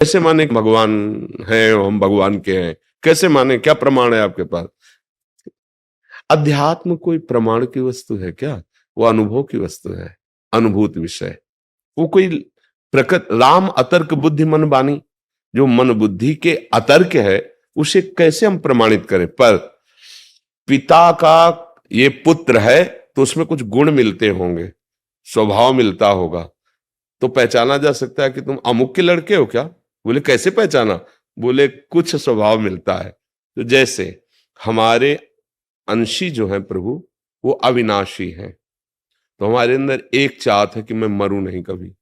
कैसे माने भगवान है, हम भगवान के हैं? कैसे माने? क्या प्रमाण है आपके पास? अध्यात्म कोई प्रमाण की वस्तु है क्या? वो अनुभव की वस्तु है, अनुभूत विषय। वो कोई प्रकृत राम अतर्क बुद्धि मन बानी, जो मन बुद्धि के अतर्क है उसे कैसे हम प्रमाणित करें? पर पिता का ये पुत्र है तो उसमें कुछ गुण मिलते होंगे, स्वभाव मिलता होगा, तो पहचाना जा सकता है कि तुम अमुक के लड़के हो क्या? बोले कैसे पहचाना? बोले कुछ स्वभाव मिलता है। तो जैसे हमारे अंशी जो है प्रभु, वो अविनाशी है, तो हमारे अंदर एक चाहत है कि मैं मरूं नहीं कभी,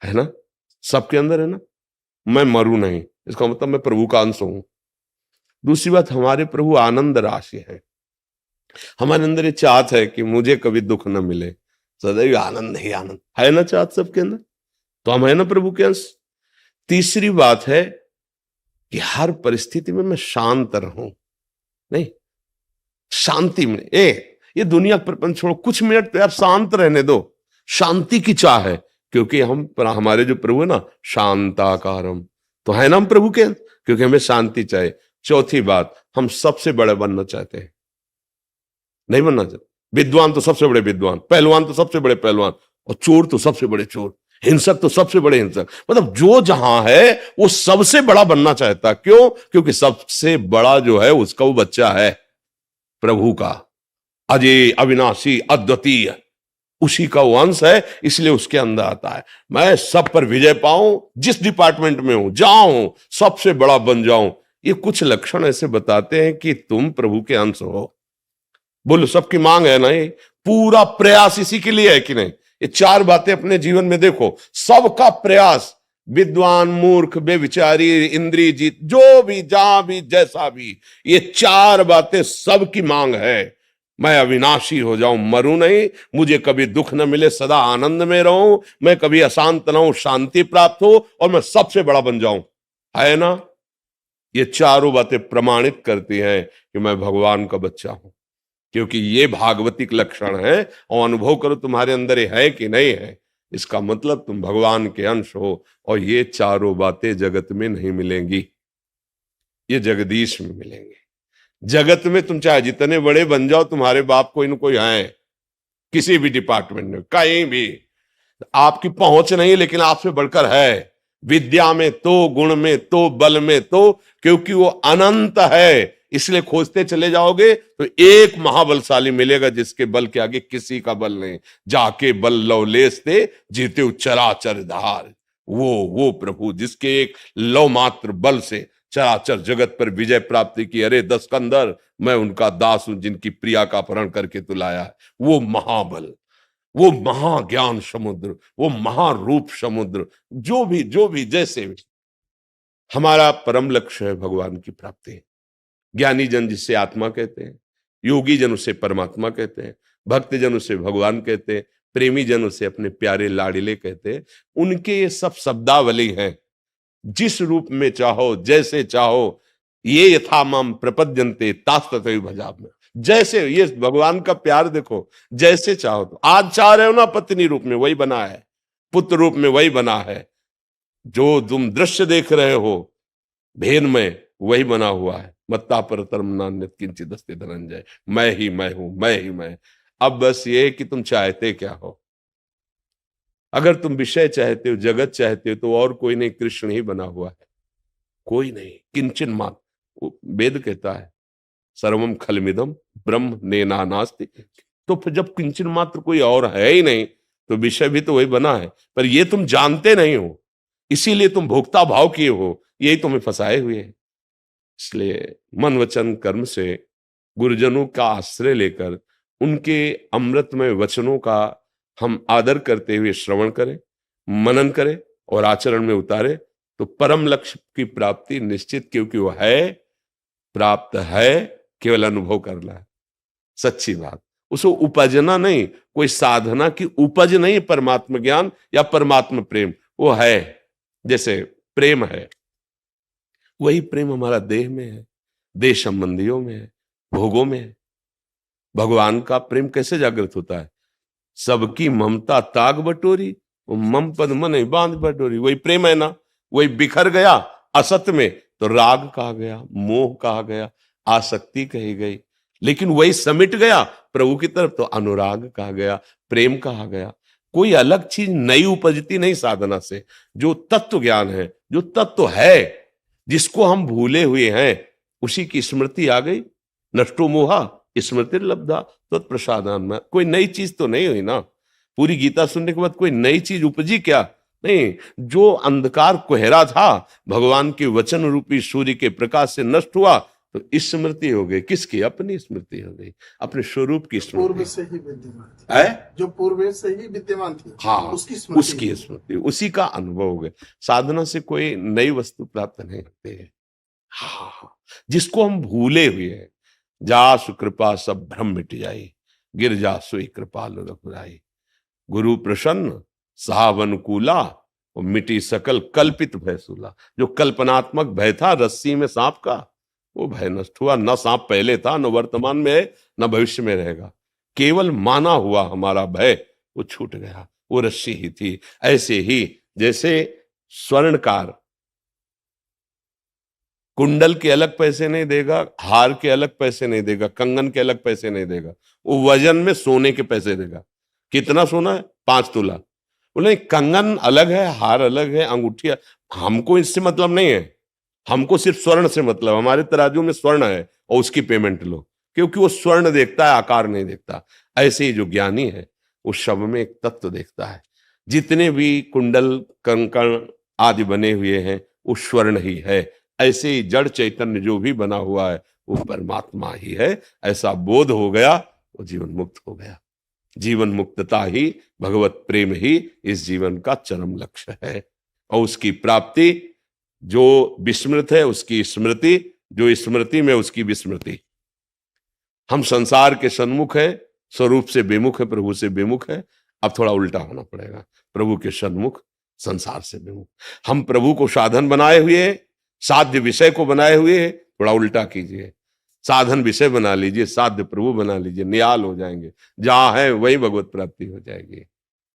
है ना? सबके अंदर है ना, मैं मरूं नहीं, इसका मतलब मैं प्रभु का अंश हूं। दूसरी बात, हमारे प्रभु आनंद राशि है, हमारे अंदर ये चाहत है कि मुझे कभी दुख न मिले, सदैव आनंद ही आनंद है ना, चाहत सबके अंदर। तो हम है ना प्रभु के अंश। तीसरी बात है कि हर परिस्थिति में मैं शांत रहूं, नहीं शांति में। ये दुनिया प्रपंच छोड़ो, कुछ मिनट तो यार शांत रहने दो, शांति की चाह है, क्योंकि हमारे जो प्रभु है ना, शांताकारम, तो है ना हम प्रभु के अंश, क्योंकि हमें शांति चाहिए। चौथी बात, हम सबसे बड़े बनना चाहते हैं, नहीं बनना चाहते। विद्वान तो सबसे बड़े विद्वान, पहलवान तो सबसे बड़े पहलवान, और चोर तो सबसे बड़े चोर, हिंसक तो सबसे बड़े हिंसक। मतलब जो जहां है वो सबसे बड़ा बनना चाहता। क्यों? क्योंकि सबसे बड़ा जो है उसका वो बच्चा है प्रभु का, अजय अविनाशी अद्वितीय, उसी का वो अंश है, इसलिए उसके अंदर आता है मैं सब पर विजय पाऊं, जिस डिपार्टमेंट में हूं जाऊं, सबसे बड़ा बन जाऊं। ये कुछ लक्षण ऐसे बताते हैं कि तुम प्रभु के अंश हो। बोलो सबकी मांग है ना, ये पूरा प्रयास इसी के लिए है कि नहीं? ये चार बातें अपने जीवन में देखो, सबका प्रयास, विद्वान मूर्ख बेविचारी इंद्रिय जीत, जो भी जहां भी जैसा भी, ये चार बातें सबकी मांग है। मैं अविनाशी हो जाऊं, मरूं नहीं, मुझे कभी दुख न मिले, सदा आनंद में रहूं, मैं कभी अशांत ना हूं, शांति प्राप्त हो, और मैं सबसे बड़ा बन जाऊं, है ना? ये चारों बातें प्रमाणित करती हैं कि मैं भगवान का बच्चा हूं, क्योंकि ये भागवतिक लक्षण है। और अनुभव करो तुम्हारे अंदर ये है कि नहीं है, इसका मतलब तुम भगवान के अंश हो। और ये चारों बातें जगत में नहीं मिलेंगी, ये जगदीश में मिलेंगे। जगत में तुम चाहे जितने बड़े बन जाओ, तुम्हारे बाप कोई न कोई है किसी भी डिपार्टमेंट में, कहीं भी आपकी पहुंच नहीं, लेकिन आपसे बढ़कर है, विद्या में तो, गुण में तो, बल में तो, क्योंकि वो अनंत है। इसलिए खोजते चले जाओगे तो एक महाबलशाली मिलेगा जिसके बल के आगे किसी का बल नहीं। जाके बल लवलेस थे जीते चराचर धार, वो प्रभु जिसके एक लव मात्र बल से चराचर जगत पर विजय प्राप्ति की। अरे दस्कंदर, मैं उनका दास हूं जिनकी प्रिया का अपहरण करके तू लाया है। वो महाबल, वो महाज्ञान समुद्र, वो महारूप समुद्र, जो भी जैसे भी, हमारा परम लक्ष्य है भगवान की प्राप्ति। ज्ञानी जन जिसे आत्मा कहते हैं, योगी जन उसे परमात्मा कहते हैं, भक्त जन उसे भगवान कहते हैं, प्रेमी जन उसे अपने प्यारे लाडिले कहते हैं। उनके ये सब शब्दावली हैं। जिस रूप में चाहो, जैसे चाहो, ये यथा माम प्रपद्यन्ते तास तथैव भजामि। जैसे ये भगवान का प्यार देखो, जैसे चाहो। तो आज चाह रहे हो ना पत्नी रूप में, वही बना है, पुत्र रूप में वही बना है, जो तुम दृश्य देख रहे हो भेद में वही बना हुआ है। मत्ता परतरम नान्यत् किंचित् अस्ति धनंजय, मैं ही मैं हूं, मैं ही मैं। अब बस ये कि तुम चाहते क्या हो। अगर तुम विषय चाहते हो, जगत चाहते हो, तो और कोई नहीं, कृष्ण ही बना हुआ है, कोई नहीं। किंचन मात्र, वेद कहता है सर्वम खलमिदम ब्रह्म नेना नास्ति। तो फिर जब किंचन मात्र कोई और है ही नहीं, तो विषय भी तो वही बना है, पर ये तुम जानते नहीं हो, इसीलिए तुम भोक्ता भाव किए हो, यही तुम्हें फंसाए हुए है। इसलिए मन वचन कर्म से गुरुजनों का आश्रय लेकर उनके अमृतमय वचनों का हम आदर करते हुए श्रवण करें, मनन करें और आचरण में उतारें, तो परम लक्ष्य की प्राप्ति निश्चित, क्योंकि वो है, प्राप्त है, केवल अनुभव करना है। सच्ची बात, उसको उपजना नहीं, कोई साधना की उपज नहीं, परमात्मा ज्ञान या परमात्मा प्रेम वो है। जैसे प्रेम है, वही प्रेम हमारा देह में है, देह संबंधियों में है, भोगों में है। भगवान का प्रेम कैसे जागृत होता है? सबकी ममता ताग बटोरी, वो मम पद मन बांध बटोरी, वही प्रेम है ना। वही बिखर गया असत में तो राग कहा गया, मोह कहा गया, आसक्ति कही गई। लेकिन वही समिट गया प्रभु की तरफ तो अनुराग कहा गया, प्रेम कहा गया। कोई अलग चीज नई उपजती नहीं साधना से। जो तत्व ज्ञान है, जो तत्व है, जिसको हम भूले हुए हैं, उसी की स्मृति आ गई। नष्टो मोहा स्मृति लब्धा तत्प्रसादान में। कोई नई चीज तो नहीं हुई ना। पूरी गीता सुनने के बाद कोई नई चीज उपजी क्या? नहीं। जो अंधकार कोहरा था भगवान के वचन रूपी सूर्य के प्रकाश से नष्ट हुआ तो स्मृति हो गई। किसकी? अपनी स्मृति हो गई, अपने स्वरूप की स्मृति। पूर्व से ही विद्यमान थी है, जो पूर्व से ही विद्यमान थी, हाँ, उसकी स्मृति, उसकी स्मृति, उसी का अनुभव हो गया। साधना से कोई नई वस्तु प्राप्त नहीं होती है। हाँ, जिसको हम भूले हुए हैं। जासु कृपा सब भ्रम मिट जाई, गिर जासु कृपालु रघुराई। गुरु प्रसन्न साहब अनुकूला और मिटी सकल कल्पित भय सूला। जो कल्पनात्मक भय था रस्सी में सांप का, वो भय नष्ट हुआ। न सांप पहले था, न वर्तमान में है, न भविष्य में रहेगा। केवल माना हुआ हमारा भय वो छूट गया, वो रस्सी ही थी। ऐसे ही जैसे स्वर्णकार कुंडल के अलग पैसे नहीं देगा, हार के अलग पैसे नहीं देगा, कंगन के अलग पैसे नहीं देगा, वो वजन में सोने के पैसे देगा। कितना सोना है? 5 तोला। बोले कंगन अलग है, हार अलग है, अंगूठी। हमको इससे मतलब नहीं है, हमको सिर्फ स्वर्ण से मतलब। हमारे तराजू में स्वर्ण है और उसकी पेमेंट लो, क्योंकि वो स्वर्ण देखता है, आकार नहीं देखता। ऐसे ही जो ज्ञानी है वो शब्द में एक तत्व देखता है। जितने भी कुंडल कंकण आदि बने हुए हैं वो स्वर्ण ही है। ऐसे ही जड़ चैतन्य जो भी बना हुआ है वो परमात्मा ही है। ऐसा बोध हो गया वो जीवन मुक्त हो गया। जीवन मुक्तता ही, भगवत प्रेम ही इस जीवन का चरम लक्ष्य है। और उसकी प्राप्ति, जो विस्मृत है उसकी स्मृति, जो स्मृति में उसकी विस्मृति। हम संसार के सन्मुख है, स्वरूप से बेमुख है, प्रभु से बेमुख है। अब थोड़ा उल्टा होना पड़ेगा, प्रभु के सन्मुख, संसार से बेमुख। हम प्रभु को साधन बनाए हुए हैं, साध्य विषय को बनाए हुए हैं। थोड़ा उल्टा कीजिए, साधन विषय बना लीजिए, साध्य प्रभु बना लीजिए, नियाल हो जाएंगे। जहां है वही भगवत प्राप्ति हो जाएगी।